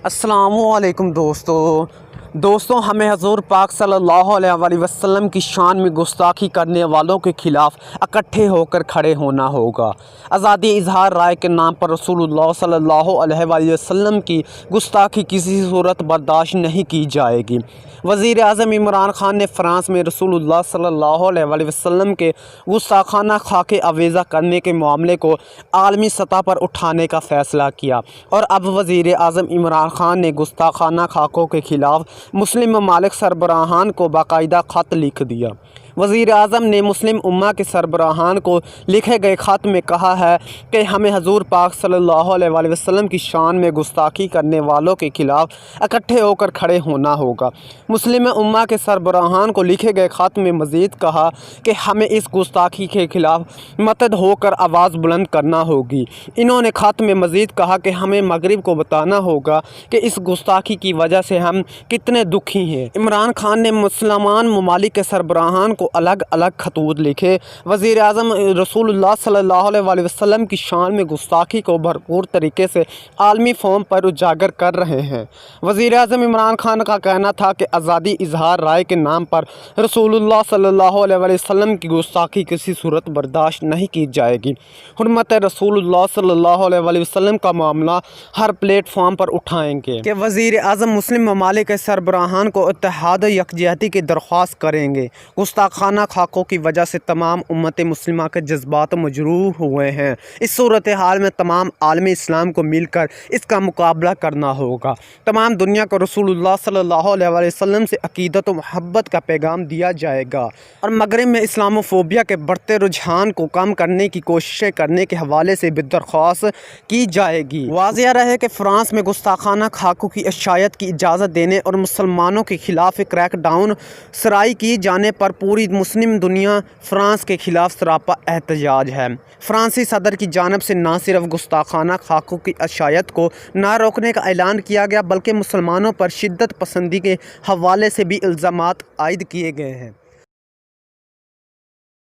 السلام علیکم دوستوں ہمیں حضور پاک صلی اللہ علیہ وسلم کی شان میں گستاخی کرنے والوں کے خلاف اکٹھے ہو کر کھڑے ہونا ہوگا۔ آزادی اظہار رائے کے نام پر رسول اللہ صلی اللہ علیہ وسلم کی گستاخی کسی صورت برداشت نہیں کی جائے گی۔ وزیر اعظم عمران خان نے فرانس میں رسول اللہ صلی اللہ علیہ وسلم کے گستاخانہ خاکے آویزہ کرنے کے معاملے کو عالمی سطح پر اٹھانے کا فیصلہ کیا، اور اب وزیر اعظم عمران خان نے گستاخانہ خاکوں کے خلاف مسلم ممالک سربراہان کو باقاعدہ خط لکھ دیا۔ وزیر اعظم نے مسلم امہ کے سربراہان کو لکھے گئے خط میں کہا ہے کہ ہمیں حضور پاک صلی اللہ علیہ وسلم کی شان میں گستاخی کرنے والوں کے خلاف اکٹھے ہو کر کھڑے ہونا ہوگا۔ مسلم امہ کے سربراہان کو لکھے گئے خط میں مزید کہا کہ ہمیں اس گستاخی کے خلاف متحد ہو کر آواز بلند کرنا ہوگی۔ انہوں نے خط میں مزید کہا کہ ہمیں مغرب کو بتانا ہوگا کہ اس گستاخی کی وجہ سے ہم کتنے دکھی ہیں۔ عمران خان نے مسلمان ممالک کے سربراہان کو الگ الگ خطوط لکھے۔ وزیر اعظم رسول اللہ صلی اللہ علیہ وسلم کی شان میں گستاخی کو بھرپور طریقے سے عالمی فورم پر اجاگر کر رہے ہیں۔ وزیر اعظم عمران خان کا کہنا تھا کہ آزادی اظہار رائے کے نام پر رسول اللہ صلی اللہ علیہ وسلم کی گستاخی کسی صورت برداشت نہیں کی جائے گی۔ حرمت رسول اللہ صلی اللہ علیہ وسلم کا معاملہ ہر پلیٹ فارم پر اٹھائیں گے کہ وزیر اعظم مسلم ممالک کے سربراہان کو اتحاد و یکجہتی کی درخواست کریں گے۔ گستاخانہ خاکوں کی وجہ سے تمام امت مسلمہ کے جذبات مجروح ہوئے ہیں۔ اس صورتحال میں تمام عالم اسلام کو مل کر اس کا مقابلہ کرنا ہوگا۔ تمام دنیا کو رسول اللہ صلی اللہ علیہ وسلم سے عقیدت و محبت کا پیغام دیا جائے گا، اور مغرب میں اسلاموفوبیا کے بڑھتے رجحان کو کم کرنے کی کوششیں کرنے کے حوالے سے بھی درخواست کی جائے گی۔ واضح رہے کہ فرانس میں گستاخانہ خاکوں کی اشاعت کی اجازت دینے اور مسلمانوں کے خلاف کریک ڈاؤن سرائی کی جانے پر پوری مسلم دنیا فرانس کے خلاف سراپا احتجاج ہے۔ فرانسی صدر کی جانب سے نہ صرف گستاخانہ خاکوں کی اشاعت کو نہ روکنے کا اعلان کیا گیا، بلکہ مسلمانوں پر شدت پسندی کے حوالے سے بھی الزامات عائد کیے گئے ہیں۔